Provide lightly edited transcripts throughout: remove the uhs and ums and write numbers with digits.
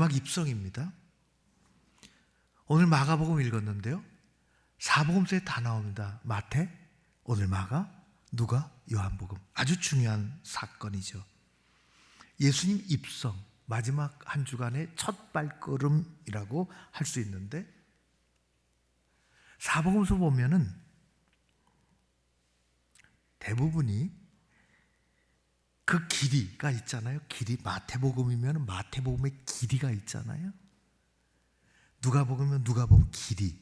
마지막 입성입니다. 오늘 마가복음 읽었는데요, 사복음서에 다 나옵니다. 마태, 오늘 마가, 누가, 요한복음. 아주 중요한 사건이죠. 예수님 입성, 마지막 한 주간의 첫 발걸음이라고 할 수 있는데, 사복음서 보면은 대부분이 그 길이가 있잖아요. 길이, 마태복음이면 마태복음의 길이가 있잖아요. 누가복음이면 누가복음 길이.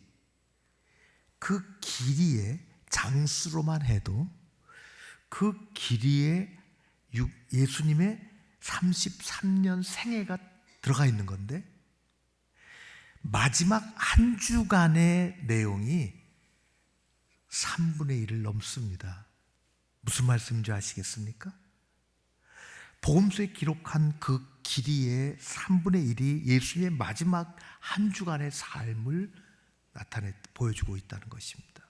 그 길이의 장수로만 해도 그 길이에 예수님의 33년 생애가 들어가 있는 건데, 마지막 한 주간의 내용이 3분의 1을 넘습니다. 무슨 말씀인지 아시겠습니까? 복음서에 기록한 그 길이의 3분의 1이 예수의 마지막 한 주간의 삶을 보여주고 있다는 것입니다.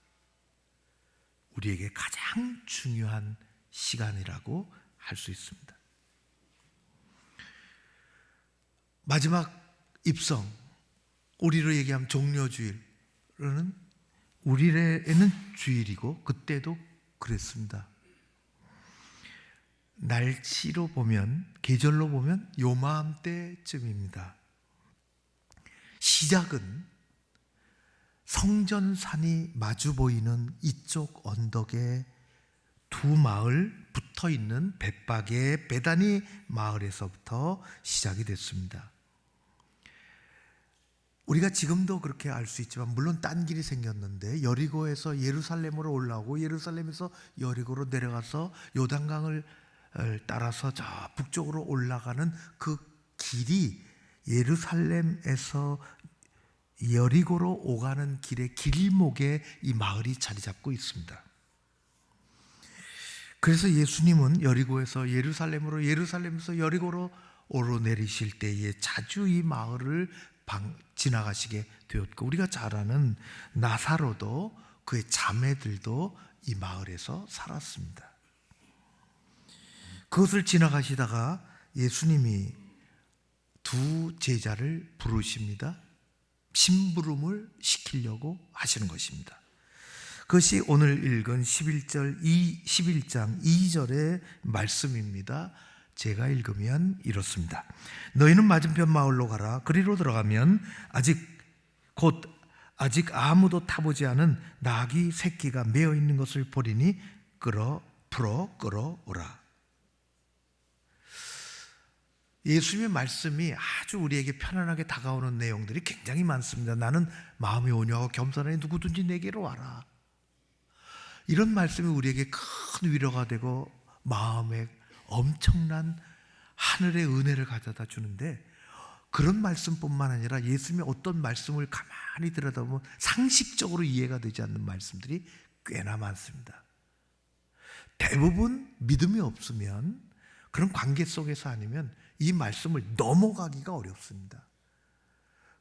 우리에게 가장 중요한 시간이라고 할 수 있습니다. 마지막 입성, 우리로 얘기하면 종려주일은 우리에게는 주일이고, 그때도 그랬습니다. 날씨로 보면, 계절로 보면 요맘때쯤입니다. 시작은 성전산이 마주 보이는 이쪽 언덕에 두 마을 붙어 있는 벳박의 베다니 마을에서부터 시작이 됐습니다. 우리가 지금도 그렇게 알 수 있지만, 물론 딴 길이 생겼는데, 여리고에서 예루살렘으로 올라오고 예루살렘에서 여리고로 내려가서 요단강을 따라서 저 북쪽으로 올라가는 그 길이 예루살렘에서 여리고로 오가는 길의 길목에 이 마을이 자리 잡고 있습니다. 그래서 예수님은 여리고에서 예루살렘으로, 예루살렘에서 여리고로 오르내리실 때에 자주 이 마을을 지나가시게 되었고, 우리가 잘 아는 나사로도 그의 자매들도 이 마을에서 살았습니다. 그것을 지나가시다가 예수님이 두 제자를 부르십니다. 심부름을 시키려고 하시는 것입니다. 그것이 오늘 읽은 11장 2절의 말씀입니다. 제가 읽으면 이렇습니다. 너희는 맞은편 마을로 가라. 그리로 들어가면 아직 아무도 타보지 않은 나귀 새끼가 매어 있는 것을 보리니 끌어오라. 예수님의 말씀이 아주 우리에게 편안하게 다가오는 내용들이 굉장히 많습니다. 나는 마음이 온유하고 겸손하니 누구든지 내게로 와라. 이런 말씀이 우리에게 큰 위로가 되고 마음에 엄청난 하늘의 은혜를 가져다 주는데, 그런 말씀뿐만 아니라 예수님의 어떤 말씀을 가만히 들여다보면 상식적으로 이해가 되지 않는 말씀들이 꽤나 많습니다. 대부분 믿음이 없으면, 그런 관계 속에서 아니면 이 말씀을 넘어가기가 어렵습니다.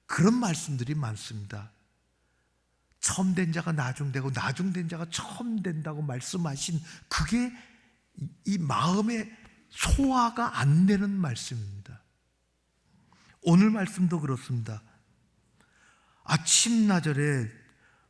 그런 말씀들이 많습니다. 처음 된 자가 나중되고 나중된 자가 처음 된다고 말씀하신, 그게 이 마음에 소화가 안 되는 말씀입니다. 오늘 말씀도 그렇습니다. 아침나절에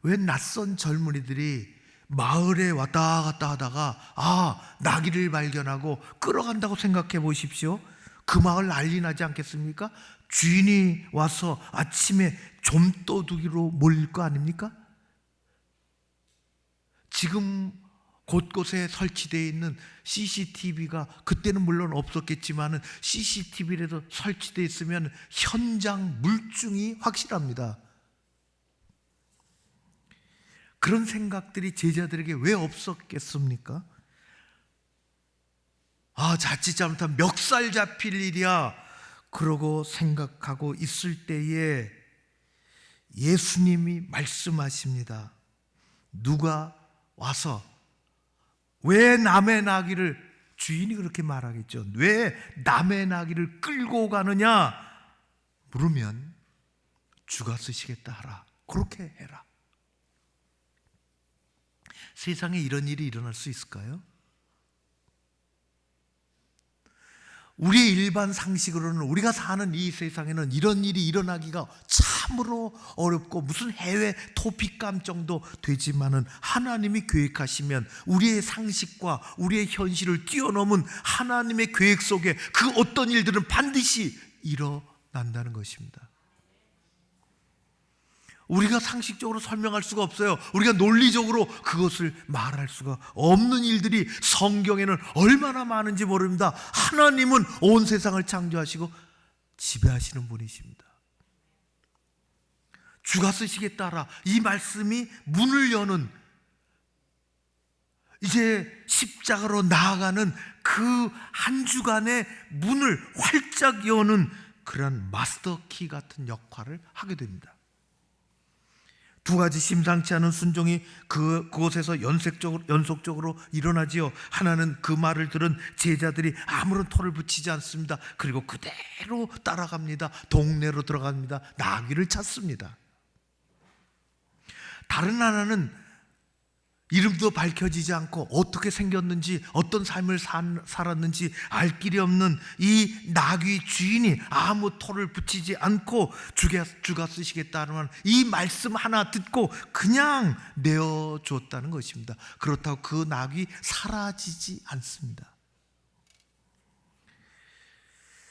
왜 낯선 젊은이들이 마을에 왔다 갔다 하다가 나귀를 발견하고 끌어간다고 생각해 보십시오. 그 마을 난리 나지 않겠습니까? 주인이 와서 아침에 좀도둑이로 몰릴 거 아닙니까? 지금 곳곳에 설치되어 있는 CCTV가 그때는 물론 없었겠지만 CCTV라도 설치되어 있으면 현장 물증이 확실합니다. 그런 생각들이 제자들에게 왜 없었겠습니까? 자칫 잘못하면 멱살 잡힐 일이야, 그러고 생각하고 있을 때에 예수님이 말씀하십니다. 누가 와서 왜 남의 나귀를, 주인이 그렇게 말하겠죠, 왜 남의 나귀를 끌고 가느냐 물으면 주가 쓰시겠다 하라. 그렇게 해라. 세상에 이런 일이 일어날 수 있을까요? 우리의 일반 상식으로는 우리가 사는 이 세상에는 이런 일이 일어나기가 참으로 어렵고 무슨 해외 토픽감 정도 되지만은 하나님이 계획하시면 우리의 상식과 우리의 현실을 뛰어넘은 하나님의 계획 속에 그 어떤 일들은 반드시 일어난다는 것입니다. 우리가 상식적으로 설명할 수가 없어요. 우리가 논리적으로 그것을 말할 수가 없는 일들이 성경에는 얼마나 많은지 모릅니다. 하나님은 온 세상을 창조하시고 지배하시는 분이십니다. 주가 쓰시겠다 하라. 이 말씀이 문을 여는, 이제 십자가로 나아가는 그 한 주간의 문을 활짝 여는 그러한 마스터키 같은 역할을 하게 됩니다. 두 가지 심상치 않은 순종이 그곳에서 연속적으로 일어나지요. 하나는 그 말을 들은 제자들이 아무런 토를 붙이지 않습니다. 그리고 그대로 따라갑니다. 동네로 들어갑니다. 나귀를 찾습니다. 다른 하나는 이름도 밝혀지지 않고 어떻게 생겼는지, 어떤 삶을 살았는지 알 길이 없는 이 나귀 주인이 아무 토를 붙이지 않고 주가 쓰시겠다는 이 말씀 하나 듣고 그냥 내어줬다는 것입니다. 그렇다고 그 나귀 사라지지 않습니다.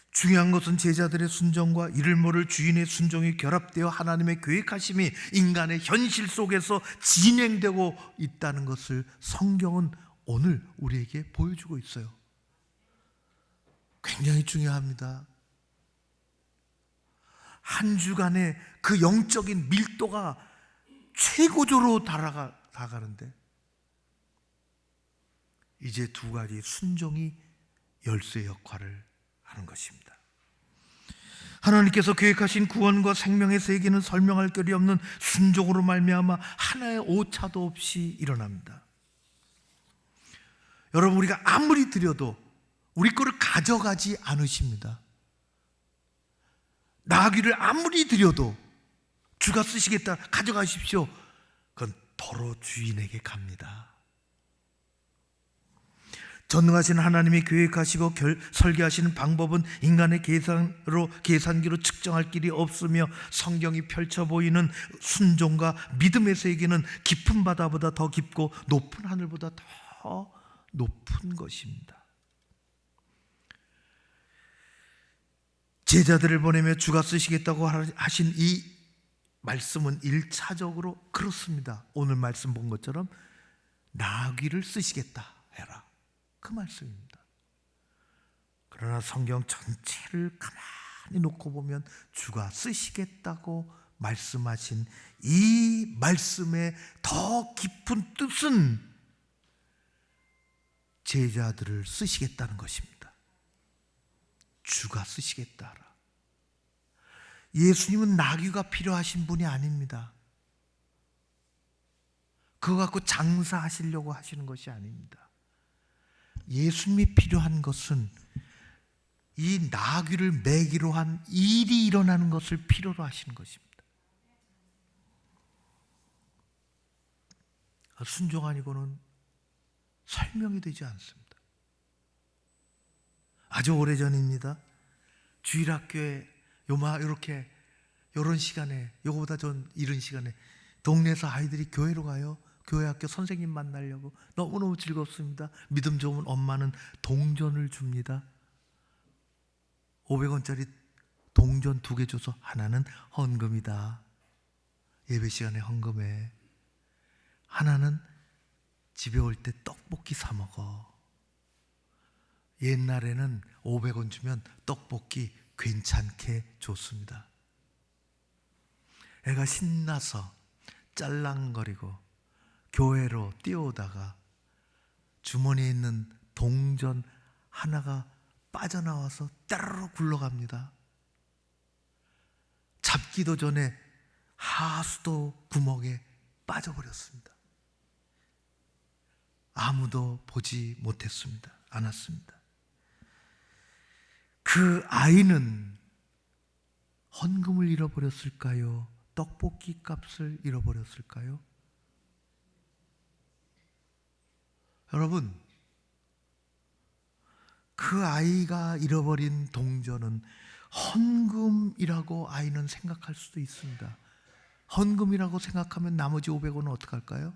중요한 것은 제자들의 순종과 이를 모를 주인의 순종이 결합되어 하나님의 계획하심이 인간의 현실 속에서 진행되고 있다는 것을 성경은 오늘 우리에게 보여주고 있어요. 굉장히 중요합니다. 한 주간의 그 영적인 밀도가 최고조로 다가가는데 이제 두 가지 순종이 열쇠 역할을 하는 것입니다. 하나님께서 계획하신 구원과 생명의 세계는 설명할 거리 없는 순종으로 말미암아 하나의 오차도 없이 일어납니다. 여러분, 우리가 아무리 드려도 우리 거를 가져가지 않으십니다. 나귀를 아무리 드려도 주가 쓰시겠다, 가져가십시오. 그건 도로 주인에게 갑니다. 전능하신 하나님이 계획하시고 설계하시는 방법은 인간의 계산기로 측정할 길이 없으며 성경이 펼쳐 보이는 순종과 믿음의 세계는 깊은 바다보다 더 깊고 높은 하늘보다 더 높은 것입니다. 제자들을 보내며 주가 쓰시겠다고 하신 이 말씀은 1차적으로 그렇습니다. 오늘 말씀 본 것처럼 나귀를 쓰시겠다 해라, 그 말씀입니다. 그러나 성경 전체를 가만히 놓고 보면 주가 쓰시겠다고 말씀하신 이 말씀의 더 깊은 뜻은 제자들을 쓰시겠다는 것입니다. 주가 쓰시겠다 하라. 예수님은 나귀가 필요하신 분이 아닙니다. 그거 갖고 장사하시려고 하시는 것이 아닙니다. 예수님이 필요한 것은 이 나귀를 매기로 한 일이 일어나는 것을 필요로 하시는 것입니다. 순종 아니고는 설명이 되지 않습니다. 아주 오래전입니다. 주일학교에 이렇게 이런 시간에, 요거보다 전 이른 시간에 동네에서 아이들이 교회로 가요. 교회 학교 선생님 만나려고 너무너무 즐겁습니다. 믿음 좋은 엄마는 동전을 줍니다. 500원짜리 동전 2개 줘서 하나는 헌금이다, 예배 시간에 헌금해. 하나는 집에 올 때 떡볶이 사 먹어. 옛날에는 500원 주면 떡볶이 괜찮게 줬습니다. 애가 신나서 짤랑거리고 교회로 뛰어오다가 주머니에 있는 동전 하나가 빠져나와서 따르르 굴러갑니다. 잡기도 전에 하수도 구멍에 빠져버렸습니다. 아무도 보지 못했습니다. 않았습니다. 그 아이는 헌금을 잃어버렸을까요? 떡볶이 값을 잃어버렸을까요? 여러분, 그 아이가 잃어버린 동전은 헌금이라고 아이는 생각할 수도 있습니다. 헌금이라고 생각하면 나머지 500원은 어떡할까요?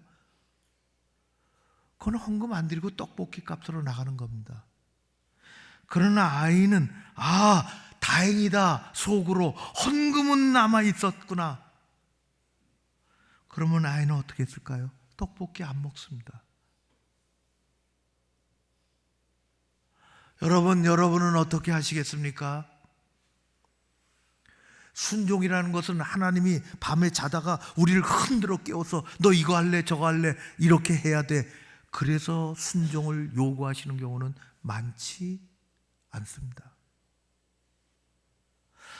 그건 헌금 안 드리고 떡볶이 값으로 나가는 겁니다. 그러나 아이는 다행이다 속으로 헌금은 남아 있었구나. 그러면 아이는 어떻게 했을까요? 떡볶이 안 먹습니다. 여러분은 어떻게 하시겠습니까? 순종이라는 것은 하나님이 밤에 자다가 우리를 흔들어 깨워서 너 이거 할래 저거 할래 이렇게 해야 돼. 그래서 순종을 요구하시는 경우는 많지 않습니다.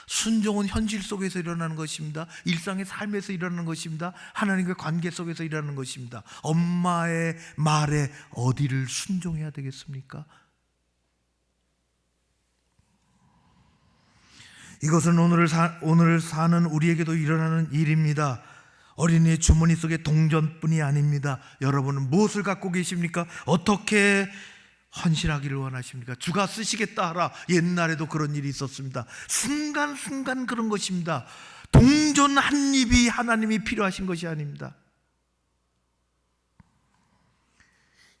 순종은 현실 속에서 일어나는 것입니다. 일상의 삶에서 일어나는 것입니다. 하나님과의 관계 속에서 일어나는 것입니다. 엄마의 말에 어디를 순종해야 되겠습니까? 이것은 오늘 사는 우리에게도 일어나는 일입니다. 어린이의 주머니 속에 동전뿐이 아닙니다. 여러분은 무엇을 갖고 계십니까? 어떻게 헌신하기를 원하십니까? 주가 쓰시겠다 하라. 옛날에도 그런 일이 있었습니다. 순간순간 그런 것입니다. 동전 한 입이 하나님이 필요하신 것이 아닙니다.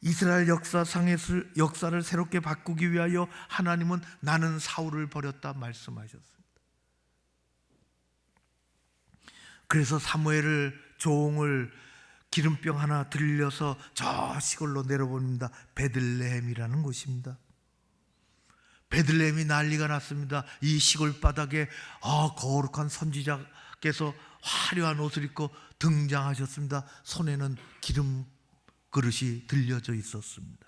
이스라엘 역사를 새롭게 바꾸기 위하여 하나님은 나는 사울을 버렸다 말씀하셨습니다. 그래서 사무엘을 종을 기름병 하나 들려서 저 시골로 내려보냅니다. 베들레헴이라는 곳입니다. 베들레헴이 난리가 났습니다. 이 시골 바닥에 거룩한 선지자께서 화려한 옷을 입고 등장하셨습니다. 손에는 기름 그릇이 들려져 있었습니다.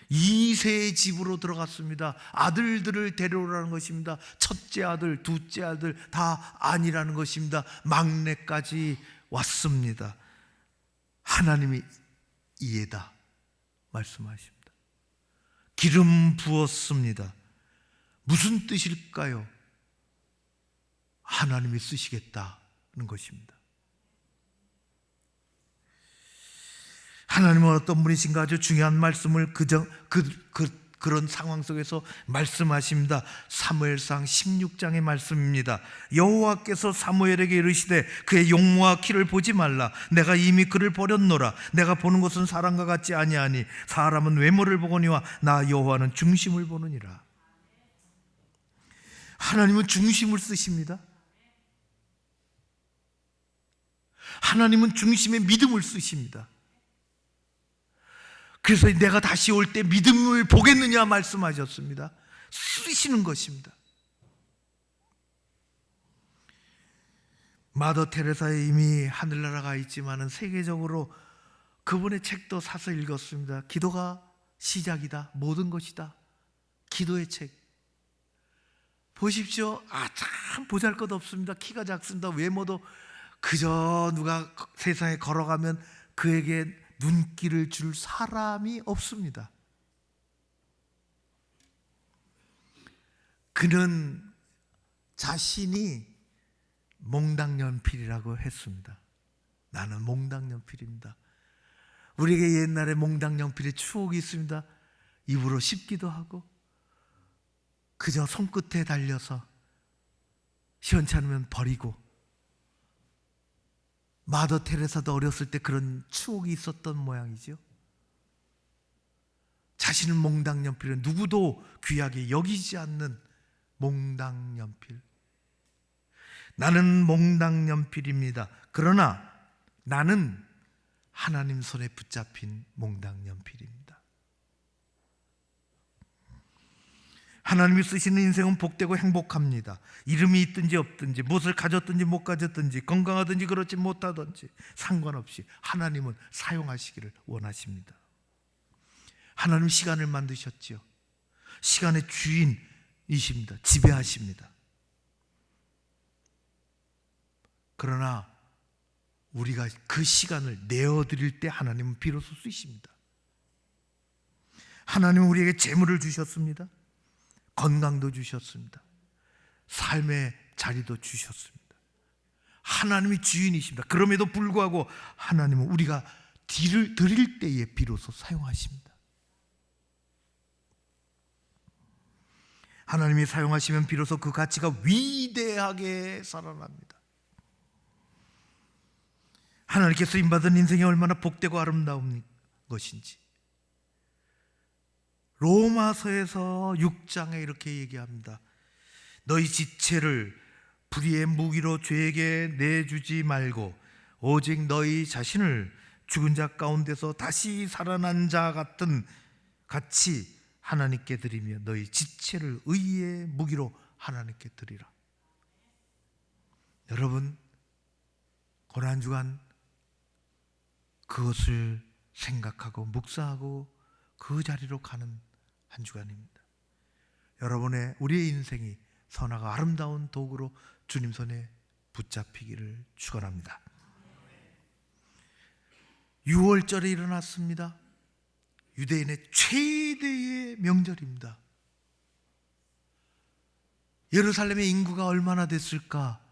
2세의 집으로 들어갔습니다. 아들들을 데려오라는 것입니다. 첫째 아들, 둘째 아들 다 아니라는 것입니다. 막내까지 왔습니다. 하나님이 이에다 말씀하십니다. 기름 부었습니다. 무슨 뜻일까요? 하나님이 쓰시겠다는 것입니다. 하나님은 어떤 분이신가 아주 중요한 말씀을 그런 상황 속에서 말씀하십니다. 사무엘상 16장의 말씀입니다. 여호와께서 사무엘에게 이르시되 그의 용모와 키를 보지 말라. 내가 이미 그를 버렸노라. 내가 보는 것은 사람과 같지 아니하니 사람은 외모를 보거니와 나 여호와는 중심을 보느니라. 하나님은 중심을 쓰십니다. 하나님은 중심의 믿음을 쓰십니다. 그래서 내가 다시 올 때 믿음을 보겠느냐 말씀하셨습니다. 쓰시는 것입니다. 마더 테레사에 이미 하늘나라가 있지만은 세계적으로 그분의 책도 사서 읽었습니다. 기도가 시작이다. 모든 것이다. 기도의 책. 보십시오. 참 보잘것없습니다. 키가 작습니다. 외모도 그저 누가 세상에 걸어가면 그에게 눈길을 줄 사람이 없습니다. 그는 자신이 몽당연필이라고 했습니다. 나는 몽당연필입니다. 우리에게 옛날에 몽당연필의 추억이 있습니다. 입으로 씹기도 하고 그저 손끝에 달려서 시원찮으면 버리고, 마더 테레사도 어렸을 때 그런 추억이 있었던 모양이죠. 자신은 몽당연필은 누구도 귀하게 여기지 않는 몽당연필. 나는 몽당연필입니다. 그러나 나는 하나님 손에 붙잡힌 몽당연필입니다. 하나님이 쓰시는 인생은 복되고 행복합니다. 이름이 있든지 없든지, 무엇을 가졌든지 못 가졌든지, 건강하든지 그렇지 못하든지 상관없이 하나님은 사용하시기를 원하십니다. 하나님 시간을 만드셨지요. 시간의 주인이십니다. 지배하십니다. 그러나 우리가 그 시간을 내어드릴 때 하나님은 비로소 쓰십니다. 하나님은 우리에게 재물을 주셨습니다. 건강도 주셨습니다. 삶의 자리도 주셨습니다. 하나님이 주인이십니다. 그럼에도 불구하고 하나님은 우리가 드릴 때에 비로소 사용하십니다. 하나님이 사용하시면 비로소 그 가치가 위대하게 살아납니다. 하나님께 쓰임받은 인생이 얼마나 복되고 아름다운 것인지 로마서에서 6장에 이렇게 얘기합니다. 너희 지체를 불의의 무기로 죄에게 내주지 말고 오직 너희 자신을 죽은 자 가운데서 다시 살아난 자 같이 하나님께 드리며 너희 지체를 의의 무기로 하나님께 드리라. 여러분, 고난주간 그것을 생각하고 묵상하고 그 자리로 가는 한 주간입니다. 우리의 인생이 선하고 아름다운 도구로 주님 손에 붙잡히기를 축원합니다. 6월절에 일어났습니다. 유대인의 최대의 명절입니다. 예루살렘의 인구가 얼마나 됐을까?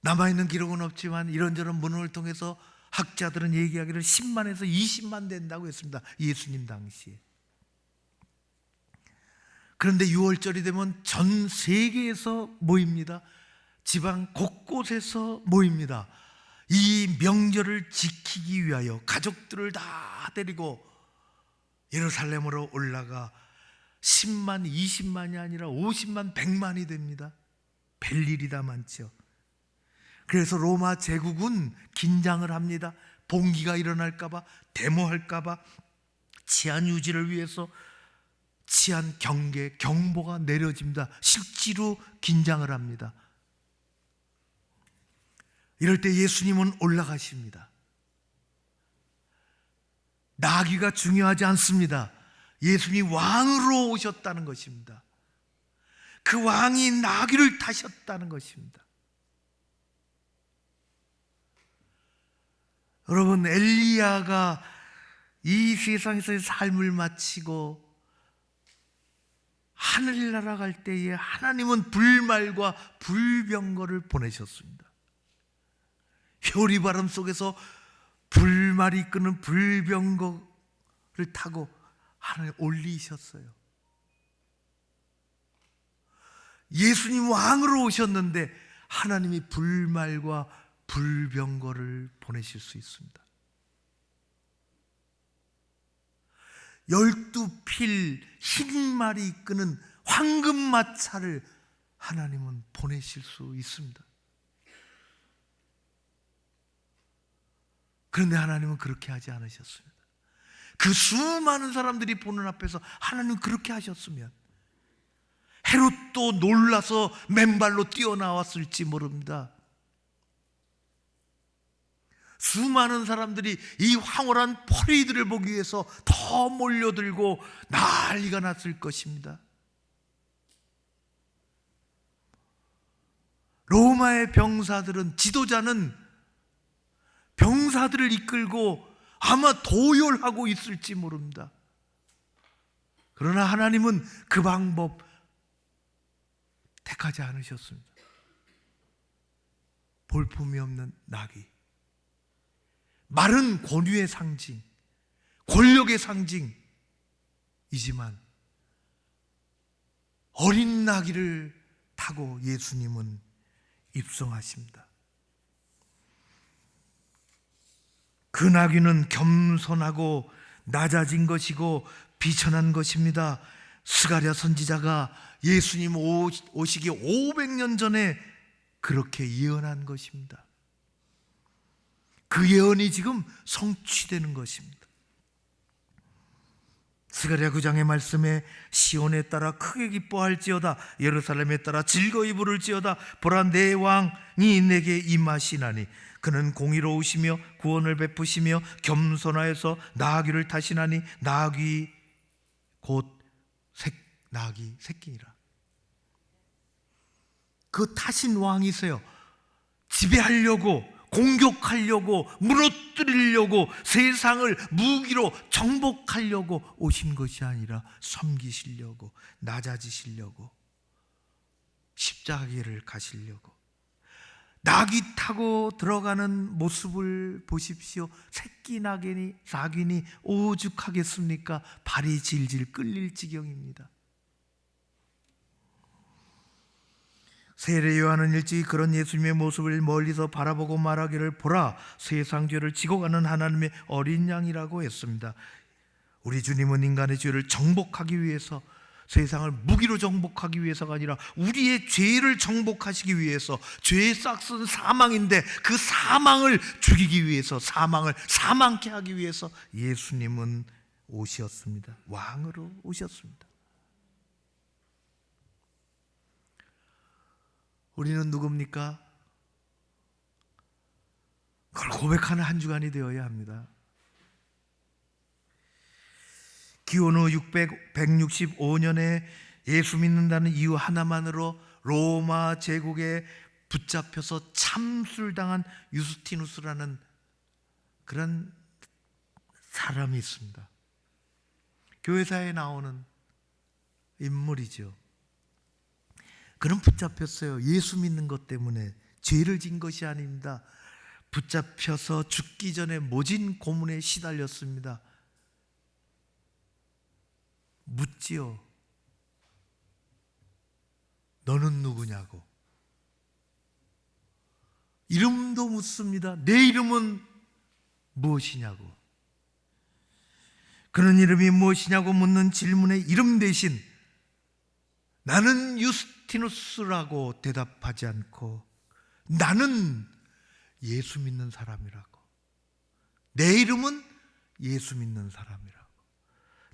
남아있는 기록은 없지만 이런저런 문헌을 통해서 학자들은 얘기하기를 10만에서 20만 된다고 했습니다. 예수님 당시에. 그런데 6월절이 되면 전 세계에서 모입니다. 지방 곳곳에서 모입니다. 이 명절을 지키기 위하여 가족들을 다 데리고 예루살렘으로 올라가 10만, 20만이 아니라 50만, 100만이 됩니다. 별일이 다 많죠. 그래서 로마 제국은 긴장을 합니다. 봉기가 일어날까 봐, 데모할까 봐, 치안 유지를 위해서 치안 경계, 경보가 내려집니다. 실제로 긴장을 합니다. 이럴 때 예수님은 올라가십니다. 나귀가 중요하지 않습니다. 예수님이 왕으로 오셨다는 것입니다. 그 왕이 나귀를 타셨다는 것입니다. 여러분, 엘리야가 이 세상에서의 삶을 마치고 하늘 날아갈 때에 하나님은 불말과 불병거를 보내셨습니다. 효리바람 속에서 불말이 이끄는 불병거를 타고 하늘에 올리셨어요. 예수님 왕으로 오셨는데 하나님이 불말과 불병거를 보내실 수 있습니다. 12필 흰 말이 이끄는 황금마차를 하나님은 보내실 수 있습니다. 그런데 하나님은 그렇게 하지 않으셨습니다. 그 수많은 사람들이 보는 앞에서 하나님은 그렇게 하셨으면 헤롯도 놀라서 맨발로 뛰어나왔을지 모릅니다. 수많은 사람들이 이 황홀한 포리들을 보기 위해서 더 몰려들고 난리가 났을 것입니다. 로마의 병사들은, 지도자는 병사들을 이끌고 아마 도열하고 있을지 모릅니다. 그러나 하나님은 그 방법 택하지 않으셨습니다. 볼품이 없는 나귀, 마른 권위의 상징, 권력의 상징이지만 어린 나귀를 타고 예수님은 입성하십니다. 그 나귀는 겸손하고 낮아진 것이고 비천한 것입니다. 스가랴 선지자가 예수님 오시기 500년 전에 그렇게 예언한 것입니다. 그 예언이 지금 성취되는 것입니다. 스가랴 9장의 말씀에 시온에 따라 크게 기뻐할지어다, 예루살렘에 따라 즐거이 부를지어다. 보라, 내 왕이 내게 임하시나니 그는 공의로우시며 구원을 베푸시며 겸손하여서 나귀를 타시나니 나귀 곧 나귀 새끼니라. 그 타신 왕이세요. 지배하려고, 공격하려고, 무너뜨리려고, 세상을 무기로 정복하려고 오신 것이 아니라 섬기시려고, 낮아지시려고, 십자가를 가시려고. 나귀 타고 들어가는 모습을 보십시오. 새끼 나귀니 오죽하겠습니까? 발이 질질 끌릴 지경입니다. 세례 요한은 일찍이 그런 예수님의 모습을 멀리서 바라보고 말하기를, 보라, 세상 죄를 지고 가는 하나님의 어린 양이라고 했습니다. 우리 주님은 인간의 죄를 정복하기 위해서, 세상을 무기로 정복하기 위해서가 아니라 우리의 죄를 정복하시기 위해서, 죄의 싹은 사망인데 그 사망을 죽이기 위해서, 사망을 사망케 하기 위해서 예수님은 오셨습니다. 왕으로 오셨습니다. 우리는 누굽니까? 그걸 고백하는 한 주간이 되어야 합니다. 기원 후 165년에 예수 믿는다는 이유 하나만으로 로마 제국에 붙잡혀서 참술당한 유스티누스라는 그런 사람이 있습니다. 교회사에 나오는 인물이죠. 그는 붙잡혔어요. 예수 믿는 것 때문에. 죄를 진 것이 아닙니다. 붙잡혀서 죽기 전에 모진 고문에 시달렸습니다. 묻지요. 너는 누구냐고. 이름도 묻습니다. 내 이름은 무엇이냐고. 그는 이름이 무엇이냐고 묻는 질문에 이름 대신 나는 유스티누스라고 대답하지 않고, 나는 예수 믿는 사람이라고, 내 이름은 예수 믿는 사람이라고,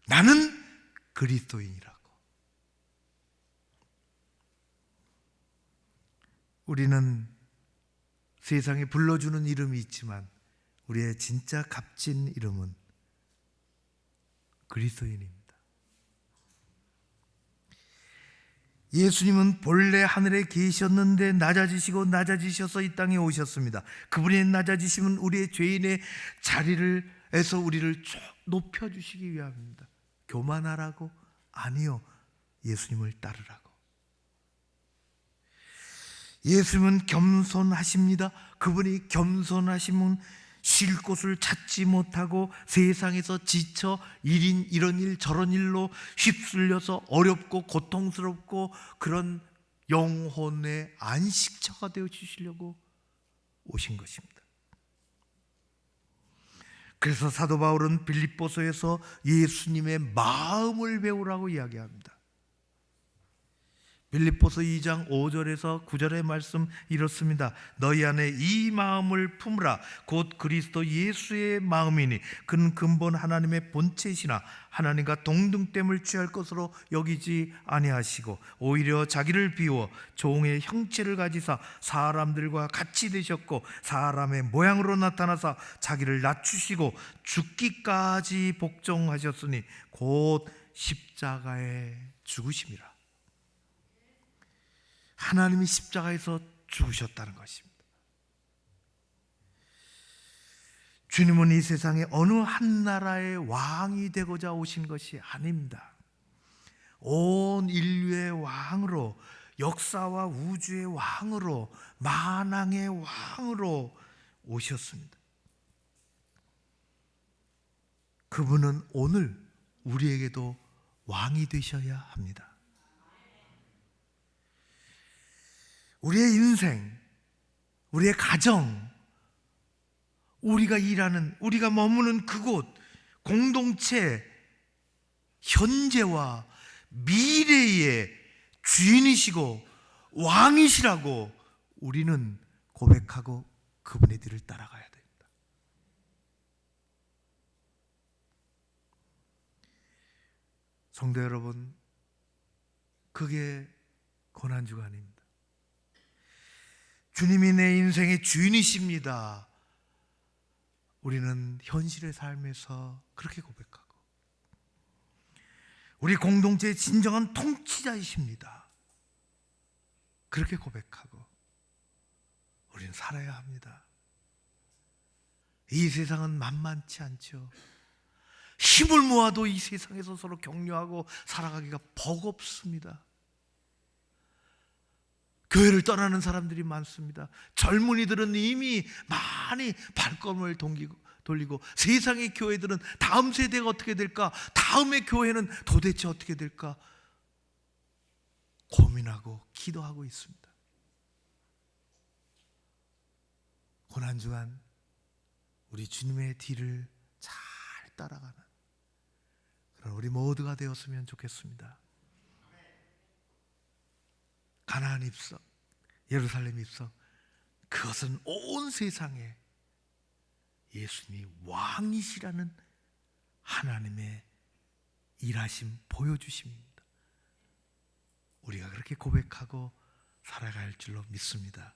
나는 그리스도인이라고. 우리는 세상에 불러주는 이름이 있지만 우리의 진짜 값진 이름은 그리스도인입니다. 예수님은 본래 하늘에 계셨는데 낮아지시고 낮아지셔서 이 땅에 오셨습니다. 그분의 낮아지심은 우리의 죄인의 자리에서 우리를 높여주시기 위함입니다. 교만하라고? 아니요, 예수님을 따르라고. 예수님은 겸손하십니다. 그분이 겸손하시면 쉴 곳을 찾지 못하고 세상에서 지쳐 이런 일 저런 일로 휩쓸려서 어렵고 고통스럽고 그런 영혼의 안식처가 되어 주시려고 오신 것입니다. 그래서 사도 바울은 빌립보서에서 예수님의 마음을 배우라고 이야기합니다. 빌립보서 2장 5절에서 9절의 말씀 이렇습니다. 너희 안에 이 마음을 품으라. 곧 그리스도 예수의 마음이니 그는 근본 하나님의 본체이시나 하나님과 동등됨을 취할 것으로 여기지 아니하시고 오히려 자기를 비워 종의 형체를 가지사 사람들과 같이 되셨고 사람의 모양으로 나타나사 자기를 낮추시고 죽기까지 복종하셨으니 곧 십자가에 죽으심이라. 하나님이 십자가에서 죽으셨다는 것입니다. 주님은 이 세상에 어느 한 나라의 왕이 되고자 오신 것이 아닙니다. 온 인류의 왕으로, 역사와 우주의 왕으로, 만왕의 왕으로 오셨습니다. 그분은 오늘 우리에게도 왕이 되셔야 합니다. 우리의 인생, 우리의 가정, 우리가 일하는, 우리가 머무는 그곳, 공동체, 현재와 미래의 주인이시고 왕이시라고 우리는 고백하고 그분의 뒤를 따라가야 됩니다. 성도 여러분, 그게 고난주간입니다. 주님이 내 인생의 주인이십니다. 우리는 현실의 삶에서 그렇게 고백하고, 우리 공동체의 진정한 통치자이십니다. 그렇게 고백하고 우리는 살아야 합니다. 이 세상은 만만치 않죠. 힘을 모아도 이 세상에서 서로 격려하고 살아가기가 버겁습니다. 교회를 떠나는 사람들이 많습니다. 젊은이들은 이미 많이 발걸음을 돌리고 세상의 교회들은 다음 세대가 어떻게 될까? 다음의 교회는 도대체 어떻게 될까? 고민하고 기도하고 있습니다. 이번 한 주간 우리 주님의 뒤를 잘 따라가는 그런 우리 모두가 되었으면 좋겠습니다. 가나안 입성, 예루살렘 입성, 그것은 온 세상에 예수님이 왕이시라는 하나님의 일하심, 보여주심입니다. 우리가 그렇게 고백하고 살아갈 할 줄로 믿습니다.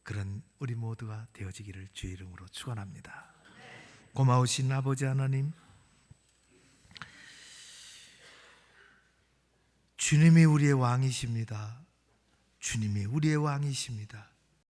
그런 우리 모두가 되어지기를 주의 이름으로 축원합니다. 고마우신 아버지 하나님, 주님이 우리의 왕이십니다. 주님이 우리의 왕이십니다.